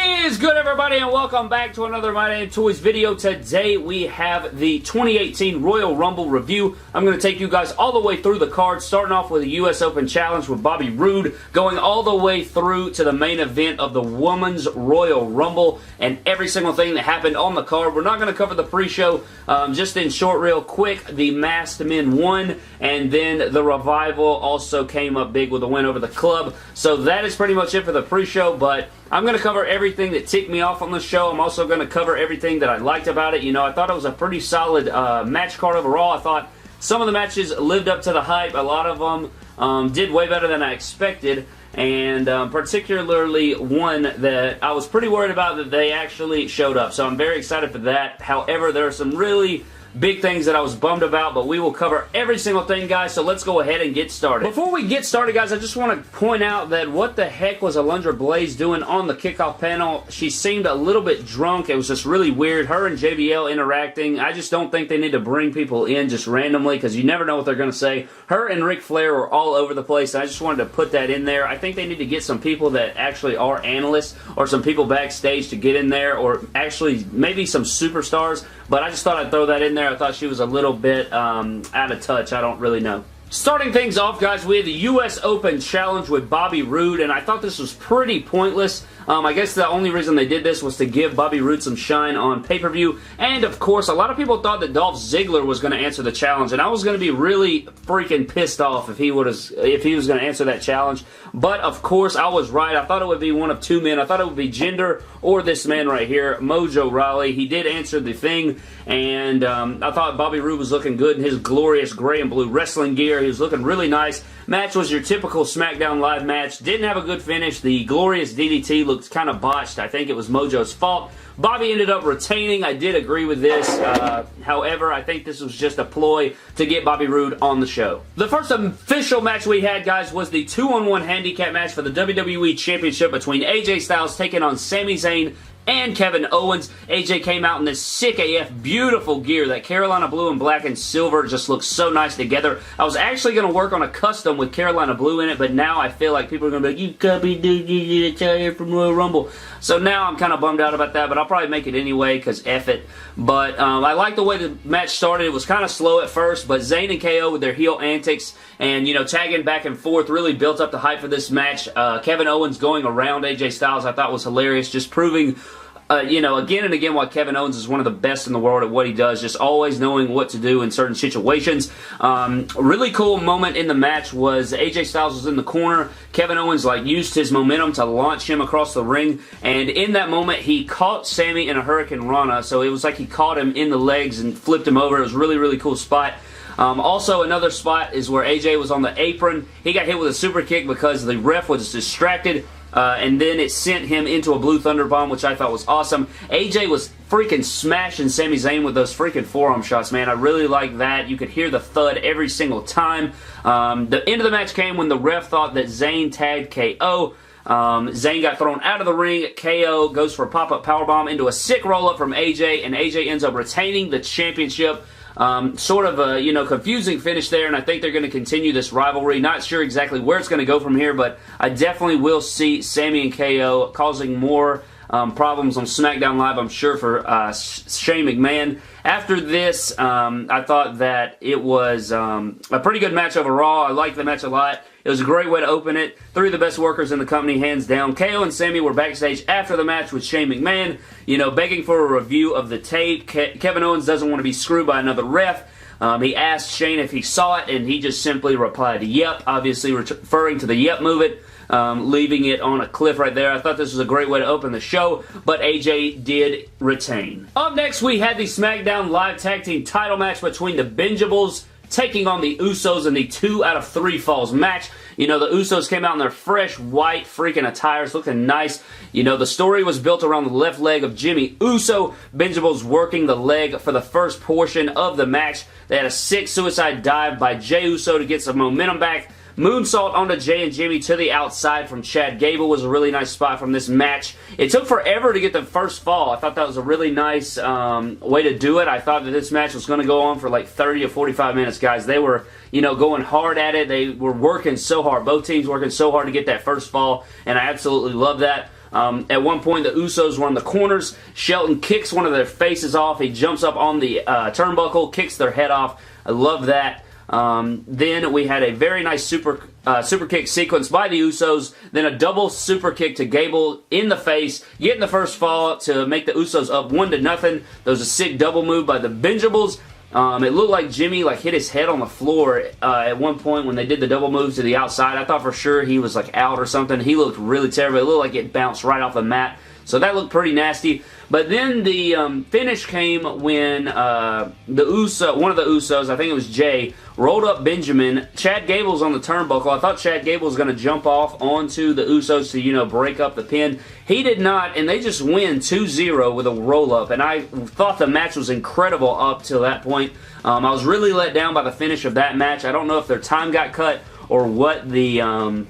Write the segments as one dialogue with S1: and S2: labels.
S1: What is good, everybody, and welcome back to another My Damn Toys video. Today we have the 2018 Royal Rumble review. I'm going to take you guys all the way through the card, starting off with the US Open Challenge with Bobby Roode, going all the way through to the main event of the Women's Royal Rumble, and every single thing that happened on the card. We're not going to cover the pre-show, just in short, real quick. The Masked Men won, and then the Revival also came up big with a win over the Club. So that is pretty much it for the pre-show, but I'm going to cover everything that ticked me off on the show. I'm also going to cover everything that I liked about it. You know, I thought it was a pretty solid match card overall. I thought some of the matches lived up to the hype. A lot of them did way better than I expected. And particularly one that I was pretty worried about that they actually showed up. So I'm very excited for that. However, there are some really big things that I was bummed about, but we will cover every single thing, guys, so let's go ahead and get started. Before we get started, guys, I just want to point out that what the heck was Alundra Blaze doing on the kickoff panel? She seemed a little bit drunk. It was just really weird. Her and JBL interacting. I just don't think they need to bring people in just randomly because you never know what they're going to say. Her and Ric Flair were all over the place, and I just wanted to put that in there. I think they need to get some people that actually are analysts or some people backstage to get in there, or actually maybe some superstars, but I just thought I'd throw that in there. I thought she was a little bit out of touch. I don't really know. Starting things off, guys, we had the US Open Challenge with Bobby Roode, and I thought this was pretty pointless. I guess the only reason they did this was to give Bobby Roode some shine on pay-per-view, and of course, a lot of people thought that Dolph Ziggler was going to answer the challenge, and I was going to be really freaking pissed off if he was going to answer that challenge. But of course, I was right. I thought it would be one of two men. I thought it would be Jinder or this man right here, Mojo Rawley. He did answer the thing, and I thought Bobby Roode was looking good in his glorious gray and blue wrestling gear. He was looking really nice. Match was your typical SmackDown Live match. Didn't have a good finish. The glorious DDT looked kind of botched. I think it was Mojo's fault. Bobby ended up retaining. I did agree with this. However, I think this was just a ploy to get Bobby Roode on the show. The first official match we had, guys, was the 2-on-1 handicap match for the WWE Championship between AJ Styles taking on Sami Zayn and Kevin Owens. AJ came out in this sick AF beautiful gear. That Carolina blue and black and silver just looks so nice together. I was actually going to work on a custom with Carolina blue in it, but now I feel like people are going to be like, you copied dude, you get a tire from Royal Rumble. So now I'm kind of bummed out about that, but I'll probably make it anyway because F it. But I like the way the match started. It was kind of slow at first, but Zayn and KO with their heel antics and, you know, tagging back and forth really built up the hype for this match. Kevin Owens going around AJ Styles I thought was hilarious, just proving you know, again and again, why Kevin Owens is one of the best in the world at what he does, just always knowing what to do in certain situations. Really cool moment in the match was AJ Styles was in the corner. Kevin Owens used his momentum to launch him across the ring, and in that moment, he caught Sami in a Hurricane Rana, so it was like he caught him in the legs and flipped him over. It was a really, really cool spot. Also, another spot is where AJ was on the apron. He got hit with a super kick because the ref was distracted. And then it sent him into a Blue Thunder Bomb, which I thought was awesome. AJ was freaking smashing Sami Zayn with those freaking forearm shots, man. I really like that. You could hear the thud every single time. The end of the match came when the ref thought that Zayn tagged KO. Zayn got thrown out of the ring. KO goes for a pop-up powerbomb into a sick roll-up from AJ, and AJ ends up retaining the championship. Sort of a, you know, confusing finish there, and I think they're going to continue this rivalry. Not sure exactly where it's going to go from here, but I definitely will see Sami and KO causing more problems on SmackDown Live, I'm sure, for Shane McMahon. After this, I thought that it was a pretty good match overall. I liked the match a lot. It was a great way to open it. Three of the best workers in the company, hands down. KO and Sami were backstage after the match with Shane McMahon, you know, begging for a review of the tape. Kevin Owens doesn't want to be screwed by another ref. He asked Shane if he saw it, and he just simply replied, yep, obviously referring to the yep movement, leaving it on a cliff right there. I thought this was a great way to open the show, but AJ did retain. Up next, we had the SmackDown Live Tag Team title match between the Benjables taking on the Usos in the 2 out of 3 falls match. You know, the Usos came out in their fresh white freaking attires, looking nice. You know, the story was built around the left leg of Jimmy Uso. Benjables working the leg for the first portion of the match. They had a sick suicide dive by Jey Uso to get some momentum back. Moonsault onto Jay and Jimmy to the outside from Chad Gable was a really nice spot from this match. It took forever to get the first fall. I thought that was a really nice way to do it. I thought that this match was going to go on for like 30 or 45 minutes, guys. They were, you know, going hard at it. They were working so hard. Both teams working so hard to get that first fall, and I absolutely love that. At one point, the Usos were on the corners. Shelton kicks one of their faces off. He jumps up on the turnbuckle, kicks their head off. I love that. Then we had a very nice super kick sequence by the Usos. Then a double super kick to Gable in the face, getting the first fall to make the Usos up 1-0. There was a sick double move by the Benjables. It looked like Jimmy hit his head on the floor at one point when they did the double moves to the outside. I thought for sure he was out or something. He looked really terrible. It looked like it bounced right off the mat. So that looked pretty nasty. But then the finish came when one of the Usos, I think it was Jay, rolled up Benjamin. Chad Gable's on the turnbuckle. I thought Chad Gable was going to jump off onto the Usos to, break up the pin. He did not, and they just win 2-0 with a roll-up. And I thought the match was incredible up till that point. I was really let down by the finish of that match. I don't know if their time got cut or what the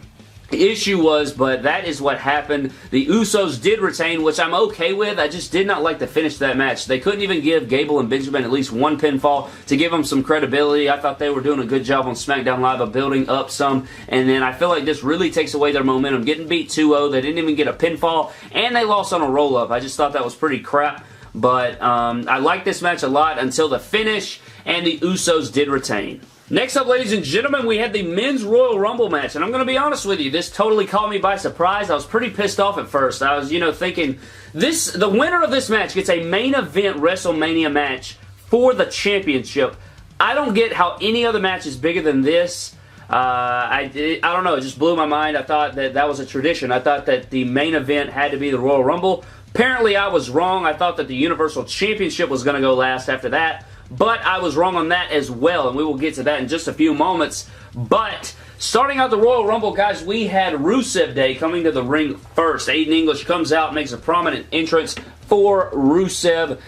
S1: issue was, but that is what happened. The Usos did retain, which I'm okay with. I just did not like the finish of that match. They couldn't even give Gable and Benjamin at least one pinfall to give them some credibility. I thought they were doing a good job on SmackDown Live of building up some, and then I feel like this really takes away their momentum. Getting beat 2-0, they didn't even get a pinfall, and they lost on a roll-up. I just thought that was pretty crap, but I liked this match a lot until the finish, and the Usos did retain. Next up, ladies and gentlemen, we had the Men's Royal Rumble match, and I'm going to be honest with you, this totally caught me by surprise. I was pretty pissed off at first. I was, thinking, the winner of this match gets a main event WrestleMania match for the championship. I don't get how any other match is bigger than this. I don't know, it just blew my mind. I thought that was a tradition. I thought that the main event had to be the Royal Rumble. Apparently, I was wrong. I thought that the Universal Championship was going to go last after that. But I was wrong on that as well, and we will get to that in just a few moments. But starting out the Royal Rumble, guys, we had Rusev Day coming to the ring first. Aiden English comes out, makes a prominent entrance for Rusev.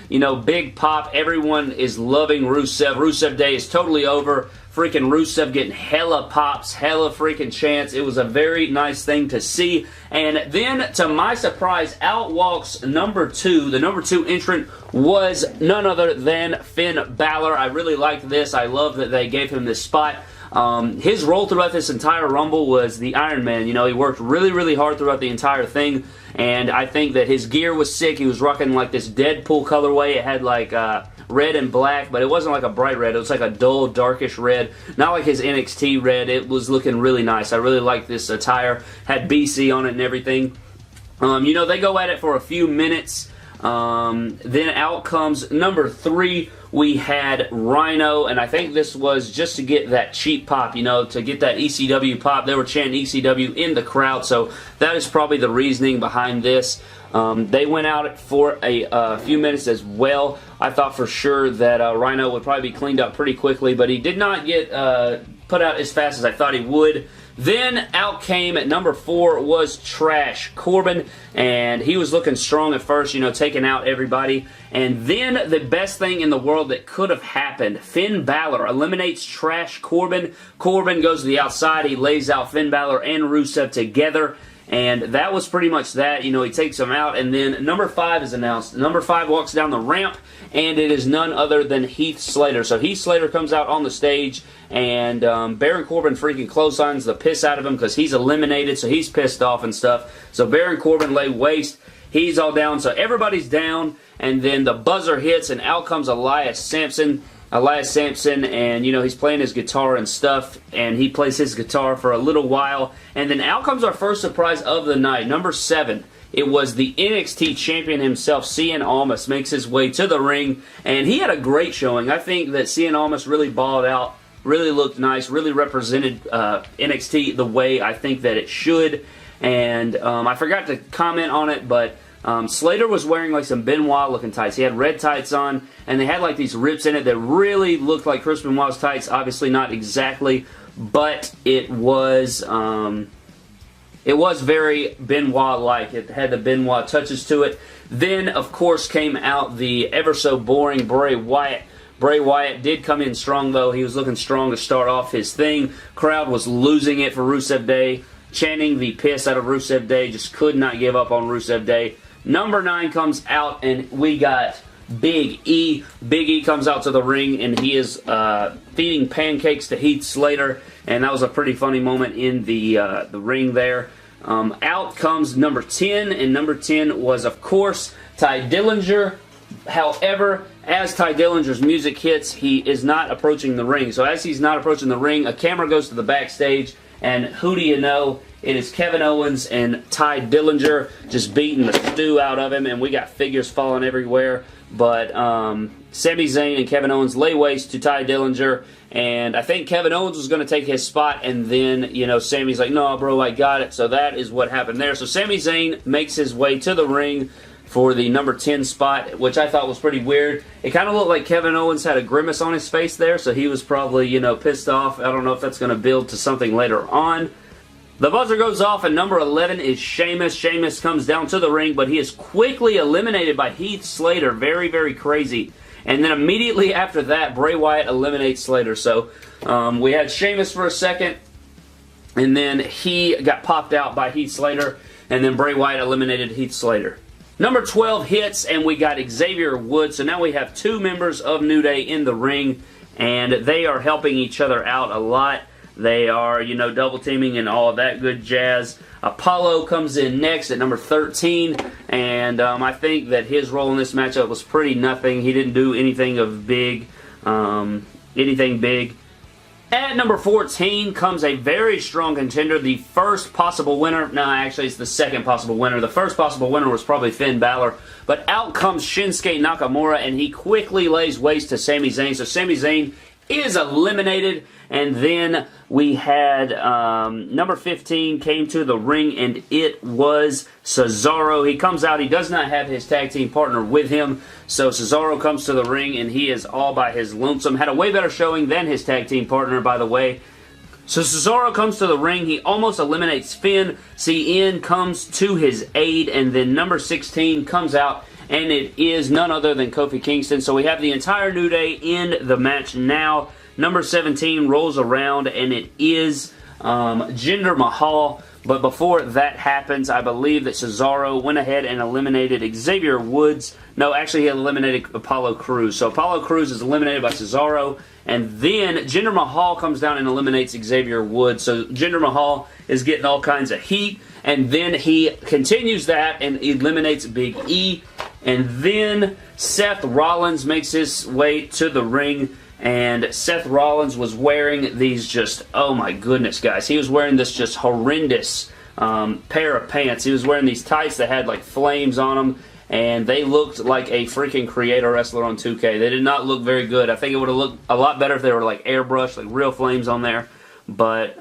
S1: Big pop. Everyone is loving Rusev. Rusev Day is totally over. Freaking Rusev getting hella pops, hella freaking chants. It was a very nice thing to see. And then, to my surprise, out walks number 2. The number 2 entrant was none other than Finn Balor. I really liked this. I love that they gave him this spot. His role throughout this entire Rumble was the Iron Man. He worked really, really hard throughout the entire thing. And I think that his gear was sick. He was rocking this Deadpool colorway. It had red and black, but it wasn't like a bright red. It was like a dull, darkish red. Not like his NXT red. It was looking really nice. I really liked this attire. Had BC on it and everything. They go at it for a few minutes. Then out comes number 3. We had Rhino, and I think this was just to get that cheap pop, to get that ECW pop. They were chanting ECW in the crowd, so that is probably the reasoning behind this. They went out for a few minutes as well. I thought for sure that Rhino would probably be cleaned up pretty quickly, but he did not get put out as fast as I thought he would. Then out came at number 4 was Trash Corbin, and he was looking strong at first, taking out everybody. And then the best thing in the world that could have happened, Finn Balor eliminates Trash Corbin. Corbin goes to the outside. He lays out Finn Balor and Rusev together. And that was pretty much that. He takes them out. And then number 5 is announced. Number 5 walks down the ramp, and it is none other than Heath Slater. So Heath Slater comes out on the stage, and Baron Corbin freaking clotheslines the piss out of him because he's eliminated, so he's pissed off and stuff. So Baron Corbin lay waste. He's all down, so everybody's down. And then the buzzer hits, and out comes Elias Sampson. And he's playing his guitar and stuff, and he plays his guitar for a little while, and then out comes our first surprise of the night, number 7. It was the NXT champion himself, Cien Almas, makes his way to the ring, and he had a great showing. I think that Cien Almas really balled out, really looked nice, really represented NXT the way I think that it should, and I forgot to comment on it, but Slater was wearing some Benoit looking tights. He had red tights on, and they had these rips in it that really looked like Chris Benoit's tights. Obviously not exactly, but it was very Benoit-like. It had the Benoit touches to it. Then, of course, came out the ever so boring Bray Wyatt. Bray Wyatt did come in strong, though. He was looking strong to start off his thing. Crowd was losing it for Rusev Day, chanting the piss out of Rusev Day. Just could not give up on Rusev Day. Number 9 comes out, and we got Big E. Big E comes out to the ring, and he is feeding pancakes to Heath Slater, and that was a pretty funny moment in the ring there. Out comes number 10, and number 10 was, of course, Ty Dillinger. However, as Ty Dillinger's music hits, he is not approaching the ring. So as he's not approaching the ring, a camera goes to the backstage, and who do you know? It is Kevin Owens and Ty Dillinger just beating the stew out of him, and we got figures falling everywhere. But Sami Zayn and Kevin Owens lay waste to Ty Dillinger, and I think Kevin Owens was going to take his spot, and then, you know, Sami's like, no, bro, I got it. So that is what happened there. So Sami Zayn makes his way to the ring for the number 10 spot, which I thought was pretty weird. It kind of looked like Kevin Owens had a grimace on his face there, so he was probably, you know, pissed off. I don't know if that's going to build to something later on. The buzzer goes off, and number 11 is Sheamus. Sheamus comes down to the ring, but he is quickly eliminated by Heath Slater. Very, very crazy. And then immediately after that, Bray Wyatt eliminates Slater. So we had Sheamus for a second, and then he got popped out by Heath Slater, and then Bray Wyatt eliminated Heath Slater. Number 12 hits, and we got Xavier Woods. So now we have two members of New Day in the ring, and they are helping each other out a lot. They are, you know, double teaming and all of that good jazz. Apollo comes in next at number 13, and I think that his role in this matchup was pretty nothing. He didn't do anything of big, At number 14 comes a very strong contender, the first possible winner. No, actually, it's the second possible winner. The first possible winner was probably Finn Balor. But out comes Shinsuke Nakamura, and he quickly lays waste to Sami Zayn. So Sami Zayn is eliminated. And then we had number 15 came to the ring, and it was Cesaro. He comes out. He does not have his tag team partner with him. So Cesaro comes to the ring, and he is all by his lonesome. Had a way better showing than his tag team partner, by the way. So Cesaro comes to the ring. He almost eliminates Finn. CN comes to his aid, and then number 16 comes out, and it is none other than Kofi Kingston. So we have the entire New Day in the match now. Number 17 rolls around, and it is Jinder Mahal. But before that happens, I believe that Cesaro went ahead and eliminated Xavier Woods. No, actually he eliminated Apollo Crews. So Apollo Crews is eliminated by Cesaro. And then Jinder Mahal comes down and eliminates Xavier Woods. So Jinder Mahal is getting all kinds of heat. And then he continues that and eliminates Big E. And then Seth Rollins makes his way to the ring. And Seth Rollins was wearing these just, oh my goodness, guys. He was wearing this just horrendous pair of pants. He was wearing these tights that had like flames on them. And they looked like a freaking Creator wrestler on 2K. They did not look very good. I think it would have looked a lot better if they were like airbrushed, like real flames on there. But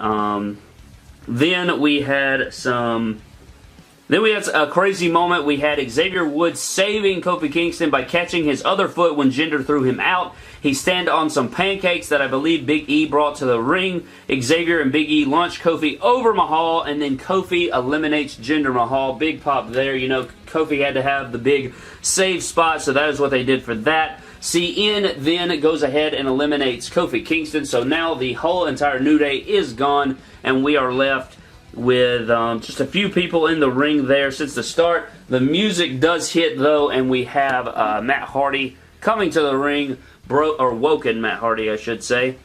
S1: then we had some... Then we had a crazy moment. We had Xavier Woods saving Kofi Kingston by catching his other foot when Jinder threw him out. He stand on some pancakes that I believe Big E brought to the ring. Xavier and Big E launch Kofi over Mahal, and then Kofi eliminates Jinder Mahal. Big pop there. You know, Kofi had to have the big save spot, so that is what they did for that. CN then goes ahead and eliminates Kofi Kingston, so now the whole entire New Day is gone, and we are left with just a few people in the ring there since the start. The music does hit, though, and we have Matt Hardy coming to the ring, Woken Matt Hardy, I should say.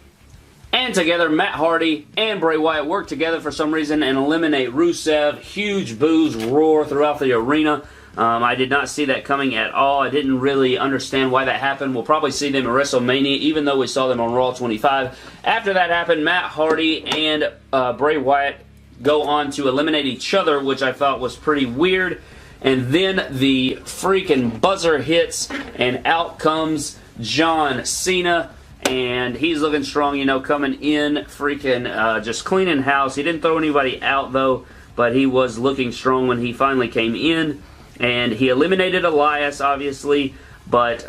S1: And together, Matt Hardy and Bray Wyatt work together for some reason and eliminate Rusev. Huge boos roar throughout the arena. I did not see that coming at all. I didn't really understand why that happened. We'll probably see them at WrestleMania, even though we saw them on Raw 25. After that happened, Matt Hardy and Bray Wyatt go on to eliminate each other, which I thought was pretty weird. And then the freaking buzzer hits, and out comes John Cena. And he's looking strong, you know, coming in, freaking just cleaning house. He didn't throw anybody out, though, but he was looking strong when he finally came in. And he eliminated Elias, obviously, but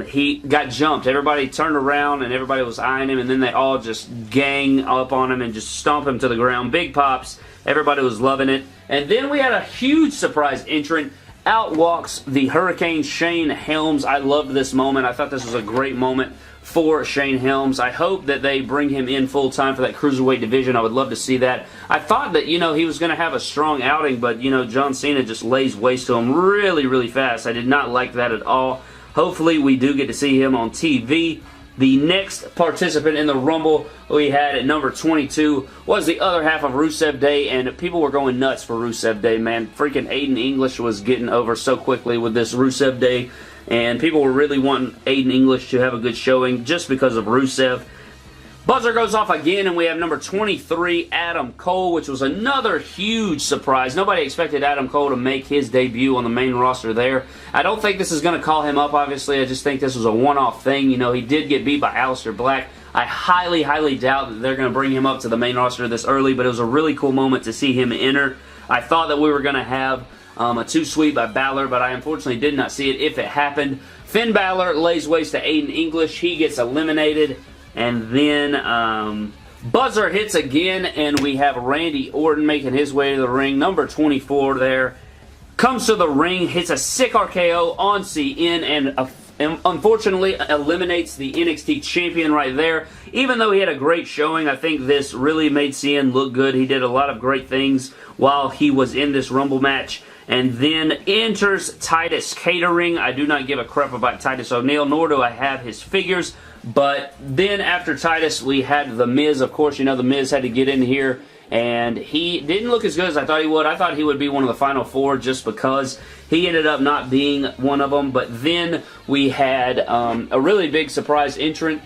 S1: he got jumped. Everybody turned around, and everybody was eyeing him, and then they all just gang up on him and just stomp him to the ground. Big pops. Everybody was loving it. And then we had a huge surprise entrant. Out walks the Hurricane Shane Helms. I loved this moment. I thought this was a great moment for Shane Helms. I hope that they bring him in full time for that Cruiserweight division. I would love to see that. I thought that, you know, he was going to have a strong outing, but, you know, John Cena just lays waste to him really, really fast. I did not like that at all. Hopefully we do get to see him on TV. The next participant in the Rumble we had at number 22 was the other half of Rusev Day, and people were going nuts for Rusev Day, man. Freaking Aiden English was getting over so quickly with this Rusev Day, and people were really wanting Aiden English to have a good showing just because of Rusev. Buzzer goes off again, and we have number 23, Adam Cole, which was another huge surprise. Nobody expected Adam Cole to make his debut on the main roster there. I don't think this is going to call him up, obviously. I just think this was a one-off thing. You know, he did get beat by Aleister Black. I highly, highly doubt that they're going to bring him up to the main roster this early, but it was a really cool moment to see him enter. I thought that we were going to have a 2 sweep by Balor, but I unfortunately did not see it if it happened. Finn Balor lays waste to Aiden English. He gets eliminated. And then Buzzer hits again, and we have Randy Orton making his way to the ring. Number 24 there. Comes to the ring, hits a sick RKO on CN, and unfortunately eliminates the NXT champion right there. Even though he had a great showing, I think this really made CN look good. He did a lot of great things while he was in this Rumble match. And then enters Titus Catering. I do not give a crap about Titus O'Neil, nor do I have his figures. But then after Titus, we had The Miz. Of course, you know, The Miz had to get in here, and he didn't look as good as I thought he would. I thought he would be one of the final 4 just because he ended up not being one of them. But then we had a really big surprise entrant.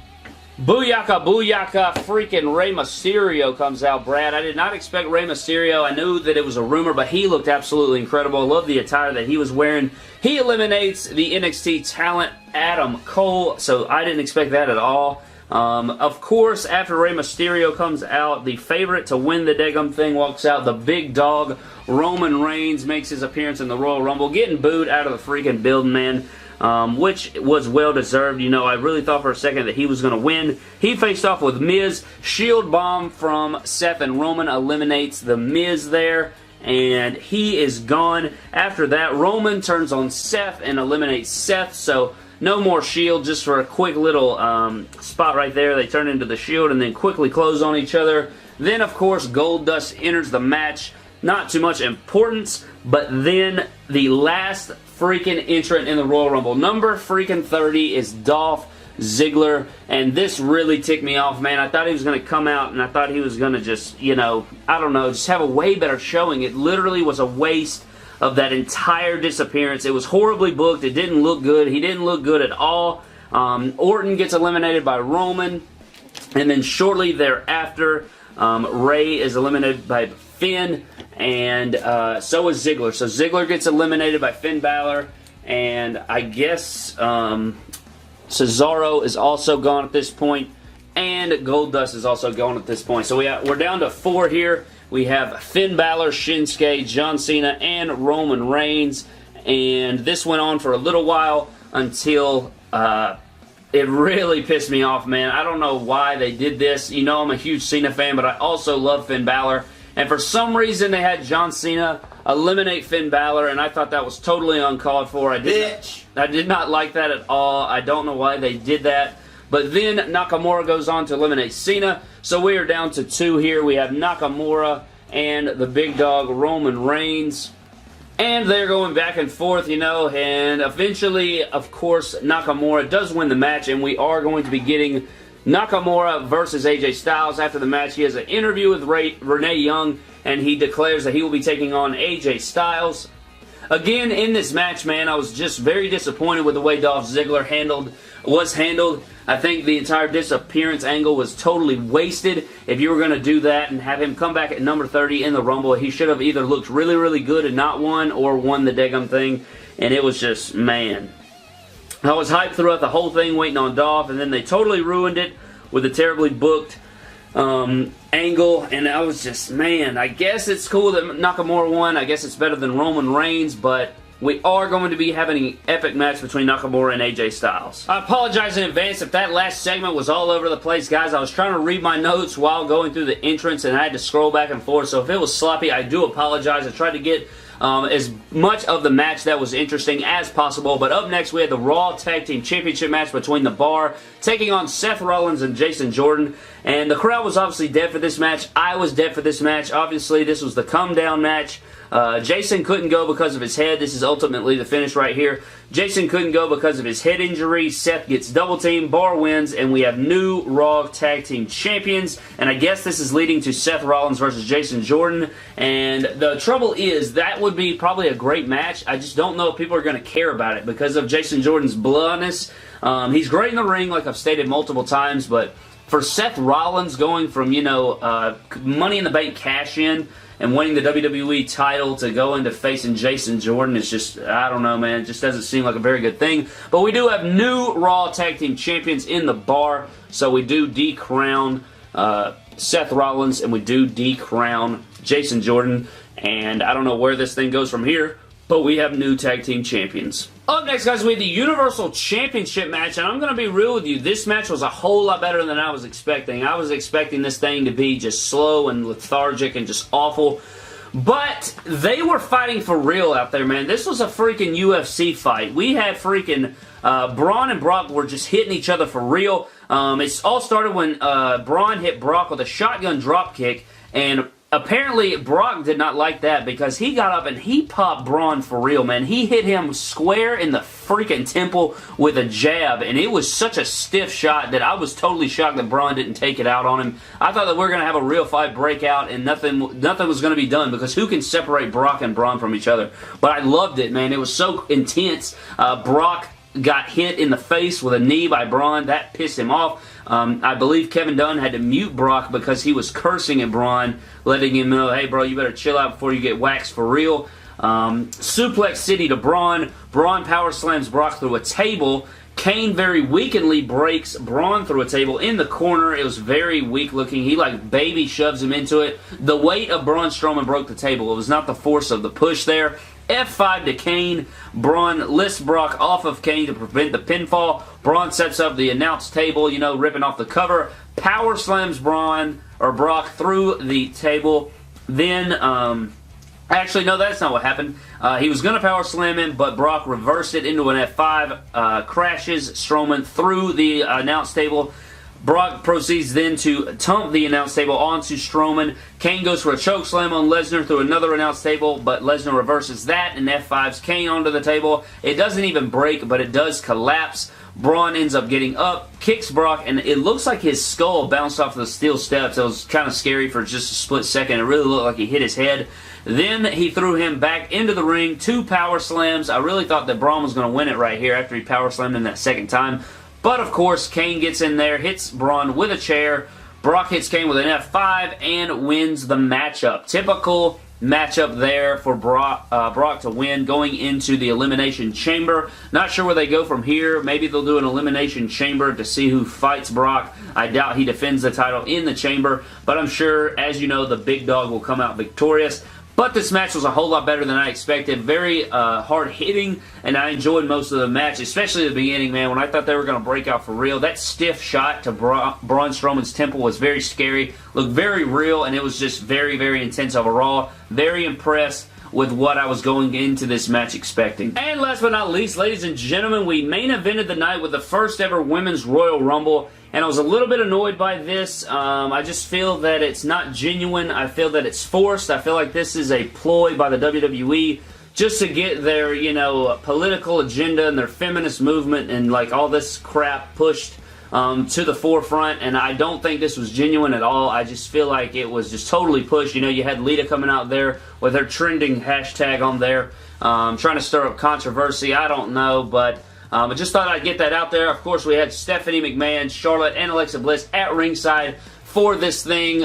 S1: Booyaka, booyaka, freaking Rey Mysterio comes out, Brad. I did not expect Rey Mysterio. I knew that it was a rumor, but he looked absolutely incredible. I love the attire that he was wearing. He eliminates the NXT talent, Adam Cole, so I didn't expect that at all. Of course, after Rey Mysterio comes out, the favorite to win the daggum thing walks out. The big dog, Roman Reigns, makes his appearance in the Royal Rumble, getting booed out of the freaking building, man. Which was well-deserved. You know, I really thought for a second that he was going to win. He faced off with Miz. Shield bomb from Seth and Roman eliminates the Miz there, and he is gone. After that, Roman turns on Seth and eliminates Seth, so no more Shield, just for a quick little spot right there. They turn into the Shield and then quickly close on each other. Then, of course, Goldust enters the match. Not too much importance, but then the last freaking entrant in the Royal Rumble, number freaking 30, is Dolph Ziggler, and this really ticked me off, man. I thought he was going to come out, and I thought he was going to just, you know, I don't know, just have a way better showing. It literally was a waste of that entire disappearance. It was horribly booked. It didn't look good. He didn't look good at all. Orton gets eliminated by Roman, and then shortly thereafter, Ray is eliminated by Finn, and so is Ziggler. So Ziggler gets eliminated by Finn Balor, and I guess Cesaro is also gone at this point, and Goldust is also gone at this point. So we're down to 4 here. We have Finn Balor, Shinsuke, John Cena, and Roman Reigns, and this went on for a little while until it really pissed me off, man. I don't know why they did this. You know I'm a huge Cena fan, but I also love Finn Balor. And for some reason, they had John Cena eliminate Finn Balor, and I thought that was totally uncalled for. I did not like that at all. I don't know why they did that. But then Nakamura goes on to eliminate Cena. So we are down to 2 here. We have Nakamura and the big dog Roman Reigns. And they're going back and forth, you know, and eventually, of course, Nakamura does win the match, and we are going to be getting Nakamura versus AJ Styles. After the match, he has an interview with Renee Young, and he declares that he will be taking on AJ Styles. Again, in this match, man, I was just very disappointed with the way Dolph Ziggler was handled. I think the entire disappearance angle was totally wasted. If you were going to do that and have him come back at number 30 in the Rumble, he should have either looked really, really good and not won, or won the daggum thing. And it was just, man. I was hyped throughout the whole thing waiting on Dolph, and then they totally ruined it with a terribly booked angle, and I was just, man, I guess it's cool that Nakamura won. I guess it's better than Roman Reigns, but we are going to be having an epic match between Nakamura and AJ Styles. I apologize in advance if that last segment was all over the place, guys. I was trying to read my notes while going through the entrance, and I had to scroll back and forth, so if it was sloppy, I do apologize. I tried to get as much of the match that was interesting as possible. But up next, we had the Raw Tag Team Championship match between The Bar taking on Seth Rollins and Jason Jordan. And the crowd was obviously dead for this match. I was dead for this match. Obviously, this was the come-down match. Jason couldn't go because of his head. This is ultimately the finish right here. Jason couldn't go because of his head injury. Seth gets double teamed. Bar wins, and we have new Raw Tag Team Champions. And I guess this is leading to Seth Rollins versus Jason Jordan. And the trouble is, that would be probably a great match. I just don't know if people are going to care about it because of Jason Jordan's bluntness. He's great in the ring, like I've stated multiple times, but for Seth Rollins going from, you know, Money in the Bank cash-in and winning the WWE title to go into facing Jason Jordan is just, I don't know, man. It just doesn't seem like a very good thing. But we do have new Raw Tag Team Champions in The Bar. So we do decrown Seth Rollins and we do decrown Jason Jordan. And I don't know where this thing goes from here, but we have new Tag Team Champions. Up next, guys, we have the Universal Championship match, and I'm going to be real with you. This match was a whole lot better than I was expecting. I was expecting this thing to be just slow and lethargic and just awful. But they were fighting for real out there, man. This was a freaking UFC fight. We had freaking Braun and Brock were just hitting each other for real. It all started when Braun hit Brock with a shotgun dropkick, and apparently, Brock did not like that because he got up and he popped Braun for real, man. He hit him square in the freaking temple with a jab, and it was such a stiff shot that I was totally shocked that Braun didn't take it out on him. I thought that we were going to have a real fight break out and nothing was going to be done because who can separate Brock and Braun from each other? But I loved it, man. It was so intense. Brock got hit in the face with a knee by Braun. That pissed him off. I believe Kevin Dunn had to mute Brock because he was cursing at Braun, letting him know, hey, bro, you better chill out before you get waxed for real. Suplex City to Braun. Braun power slams Brock through a table. Kane very weakenly breaks Braun through a table in the corner. It was very weak looking. He like baby shoves him into it. The weight of Braun Strowman broke the table. It was not the force of the push there. F5 to Kane. Braun lifts Brock off of Kane to prevent the pinfall. Braun sets up the announce table, you know, ripping off the cover. Power slams Brock through the table. Then, actually, no, that's not what happened. He was going to power slam him, but Brock reversed it into an F5. Crashes Strowman through the announce table. Brock proceeds then to tump the announce table onto Strowman. Kane goes for a chokeslam on Lesnar through another announce table, but Lesnar reverses that and F5s Kane onto the table. It doesn't even break, but it does collapse. Braun ends up getting up, kicks Brock, and it looks like his skull bounced off the steel steps. It was kind of scary for just a split second. It really looked like he hit his head. Then he threw him back into the ring. 2 power slams. I really thought that Braun was going to win it right here after he power slammed him that second time. But, of course, Kane gets in there, hits Braun with a chair. Brock hits Kane with an F5 and wins the matchup. Typical matchup there for Brock to win going into the Elimination Chamber. Not sure where they go from here. Maybe they'll do an Elimination Chamber to see who fights Brock. I doubt he defends the title in the Chamber. But I'm sure, as you know, the big dog will come out victorious. But this match was a whole lot better than I expected. Very hard-hitting, and I enjoyed most of the match, especially at the beginning, man, when I thought they were going to break out for real. That stiff shot to Braun Strowman's temple was very scary, looked very real, and it was just very, very intense overall. Very impressed with what I was going into this match expecting. And last but not least, ladies and gentlemen, we main evented the night with the first ever Women's Royal Rumble. And I was a little bit annoyed by this. I just feel that it's not genuine. I feel that it's forced. I feel like this is a ploy by the WWE just to get their, you know, political agenda and their feminist movement and like all this crap pushed to the forefront. And I don't think this was genuine at all. I just feel like it was just totally pushed. You know, you had Lita coming out there with her trending hashtag on there, trying to stir up controversy. I don't know, but I just thought I'd get that out there. Of course, we had Stephanie McMahon, Charlotte, and Alexa Bliss at ringside for this thing.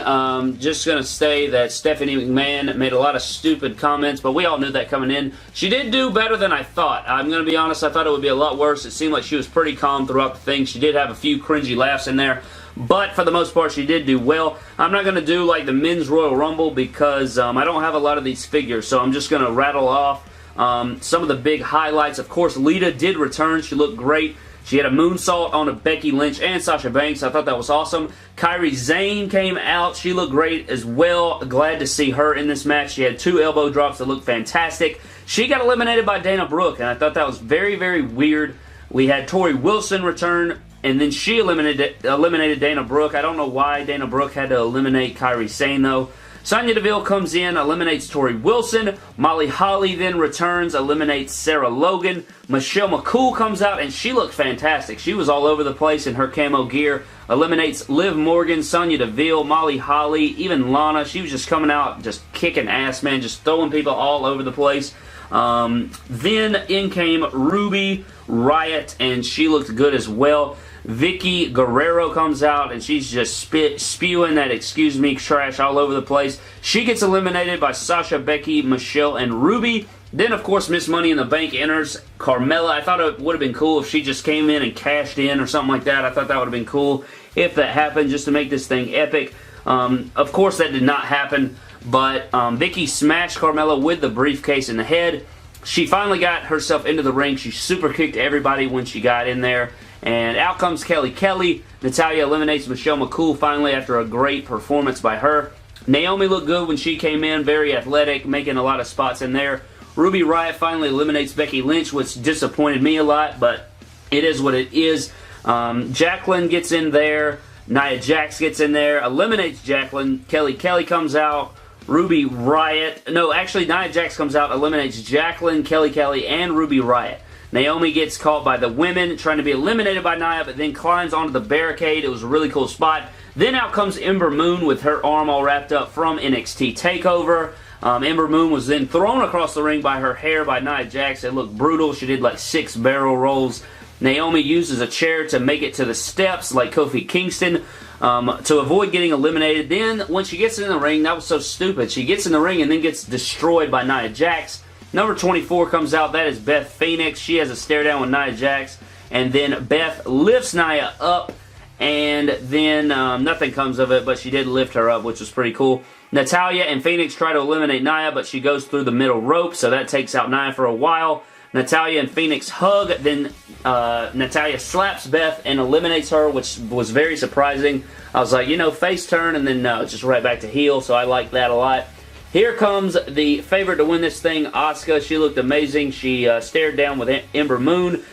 S1: Just going to say that Stephanie McMahon made a lot of stupid comments, but we all knew that coming in. She did do better than I thought. I'm going to be honest, I thought it would be a lot worse. It seemed like she was pretty calm throughout the thing. She did have a few cringy laughs in there, but for the most part, she did do well. I'm not going to do like the Men's Royal Rumble because I don't have a lot of these figures, so I'm just going to rattle off some of the big highlights. Of course, Lita did return. She looked great. She had a moonsault on a Becky Lynch and Sasha Banks. I thought that was awesome. Kairi Sane came out. She looked great as well. Glad to see her in this match. She had 2 elbow drops that looked fantastic. She got eliminated by Dana Brooke, and I thought that was very, very weird. We had Tori Wilson return, and then she eliminated Dana Brooke. I don't know why Dana Brooke had to eliminate Kairi Sane, though. Sonya Deville comes in, eliminates Tori Wilson. Molly Holly then returns, eliminates Sarah Logan. Michelle McCool comes out, and she looked fantastic. She was all over the place in her camo gear. Eliminates Liv Morgan, Sonya Deville, Molly Holly, even Lana. She was just coming out, just kicking ass, man, just throwing people all over the place. Then in came Ruby Riott, and she looked good as well. Vicky Guerrero comes out, and she's just spewing that excuse me trash all over the place. She gets eliminated by Sasha, Becky, Michelle, and Ruby. Then, of course, Miss Money in the Bank enters. Carmella, I thought it would have been cool if she just came in and cashed in or something like that. I thought that would have been cool if that happened, just to make this thing epic. Of course, that did not happen, but Vicky smashed Carmella with the briefcase in the head. She finally got herself into the ring. She super kicked everybody when she got in there. And out comes Kelly Kelly. Natalya eliminates Michelle McCool finally after a great performance by her. Naomi looked good when she came in, very athletic, making a lot of spots in there. Ruby Riott finally eliminates Becky Lynch, which disappointed me a lot, but it is what it is. Jacqueline gets in there. Nia Jax gets in there, eliminates Jacqueline. Kelly Kelly comes out. Ruby Riott. No, actually, Nia Jax comes out, eliminates Jacqueline, Kelly Kelly, and Ruby Riott. Naomi gets caught by the women, trying to be eliminated by Nia, but then climbs onto the barricade. It was a really cool spot. Then out comes Ember Moon with her arm all wrapped up from NXT TakeOver. Ember Moon was then thrown across the ring by her hair by Nia Jax. It looked brutal. She did like 6 barrel rolls. Naomi uses a chair to make it to the steps like Kofi Kingston to avoid getting eliminated. Then when she gets in the ring, that was so stupid. She gets in the ring and then gets destroyed by Nia Jax. Number 24 comes out. That is Beth Phoenix. She has a stare down with Nia Jax. And then Beth lifts Nia up. And then nothing comes of it, but she did lift her up, which was pretty cool. Natalya and Phoenix try to eliminate Nia, but she goes through the middle rope, so that takes out Nia for a while. Natalya and Phoenix hug. Then Natalya slaps Beth and eliminates her, which was very surprising. I was like, you know, face turn, and then no, just right back to heel, so I like that a lot. Here comes the favorite to win this thing, Asuka. She looked amazing. She stared down with Ember Moon.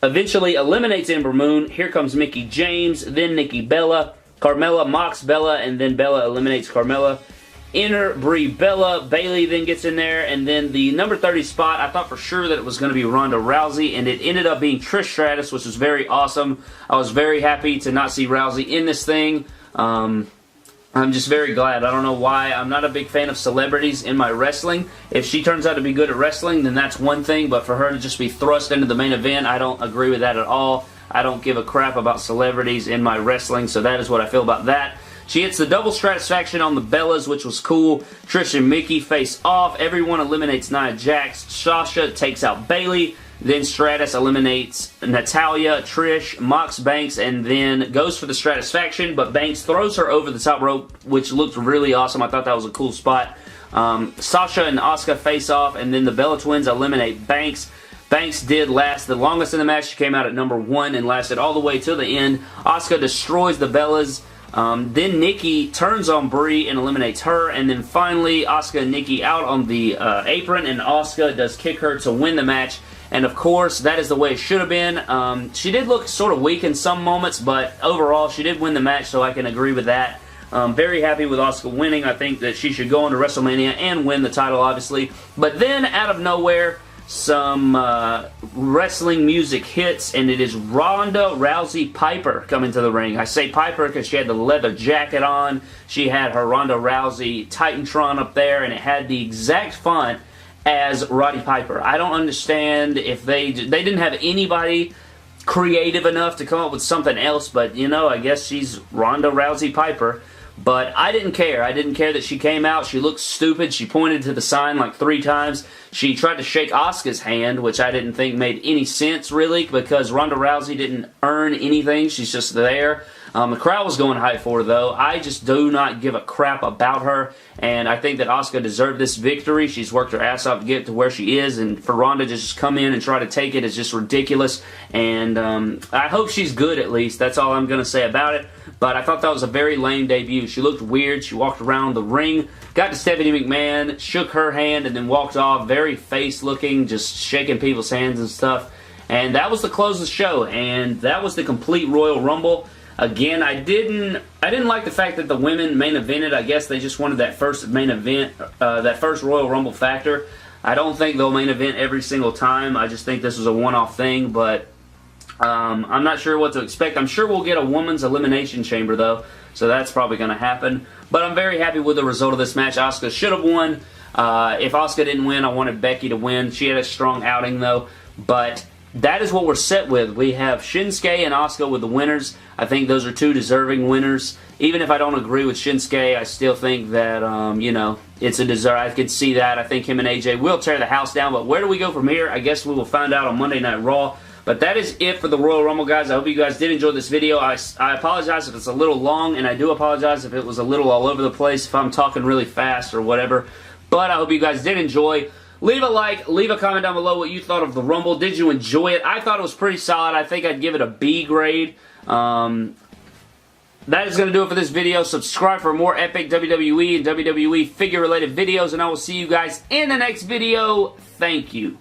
S1: Eventually eliminates Ember Moon. Here comes Mickie James, then Nikki Bella. Carmella mocks Bella, and then Bella eliminates Carmella. Enter Brie Bella. Bayley then gets in there, and then the number 30 spot, I thought for sure that it was going to be Ronda Rousey, and it ended up being Trish Stratus, which was very awesome. I was very happy to not see Rousey in this thing. I'm just very glad. I don't know why. I'm not a big fan of celebrities in my wrestling. If she turns out to be good at wrestling, then that's one thing, but for her to just be thrust into the main event, I don't agree with that at all. I don't give a crap about celebrities in my wrestling, so that is what I feel about that. She hits the double satisfaction on the Bellas, which was cool. Trish and Mickie face off. Everyone eliminates Nia Jax. Sasha takes out Bayley. Then Stratus eliminates Natalya, Trish, mocks Banks, and then goes for the Stratisfaction, but Banks throws her over the top rope, which looked really awesome. I thought that was a cool spot. Sasha and Asuka face off, and then the Bella Twins eliminate Banks. Banks did last the longest in the match. She came out at number 1 and lasted all the way to the end. Asuka destroys the Bellas. Then Nikki turns on Brie and eliminates her, and then finally Asuka and Nikki out on the apron, and Asuka does kick her to win the match. And of course, that is the way it should have been. She did look sort of weak in some moments, but overall, she did win the match, so I can agree with that. Very happy with Asuka winning. I think that she should go into WrestleMania and win the title, obviously. But then, out of nowhere, some wrestling music hits, and it is Ronda Rousey Piper coming to the ring. I say Piper because she had the leather jacket on. She had her Ronda Rousey Titantron up there, and it had the exact font as Roddy Piper. I don't understand if they didn't have anybody creative enough to come up with something else, but you know, I guess she's Ronda Rousey Piper. But I didn't care. I didn't care that she came out. She looked stupid. She pointed to the sign like 3 times. She tried to shake Asuka's hand, which I didn't think made any sense, really, because Ronda Rousey didn't earn anything. She's just there. The crowd was going high for her, though. I just do not give a crap about her, and I think that Asuka deserved this victory. She's worked her ass off to get to where she is, and for Ronda to just come in and try to take it is just ridiculous, and I hope she's good at least. That's all I'm going to say about it, but I thought that was a very lame debut. She looked weird. She walked around the ring, got to Stephanie McMahon, shook her hand, and then walked off, very face-looking, just shaking people's hands and stuff. And that was the close of the show, and that was the complete Royal Rumble. Again, I didn't like the fact that the women main evented. I guess they just wanted that first main event, that first Royal Rumble factor. I don't think they'll main event every single time. I just think this was a one-off thing, but I'm not sure what to expect. I'm sure we'll get a women's elimination chamber, though, so that's probably going to happen. But I'm very happy with the result of this match. Asuka should have won. If Asuka didn't win, I wanted Becky to win. She had a strong outing, though, but that is what we're set with. We have Shinsuke and Asuka with the winners. I think those are two deserving winners. Even if I don't agree with Shinsuke, I still think that, you know, it's a deserve. I could see that. I think him and AJ will tear the house down. But where do we go from here? I guess we will find out on Monday Night Raw. But that is it for the Royal Rumble, guys. I hope you guys did enjoy this video. I apologize if it's a little long, and I do apologize if it was a little all over the place, if I'm talking really fast or whatever. But I hope you guys did enjoy. Leave a like, leave a comment down below what you thought of the Rumble. Did you enjoy it? I thought it was pretty solid. I think I'd give it a B grade. That is going to do it for this video. Subscribe for more epic WWE and WWE figure-related videos, and I will see you guys in the next video. Thank you.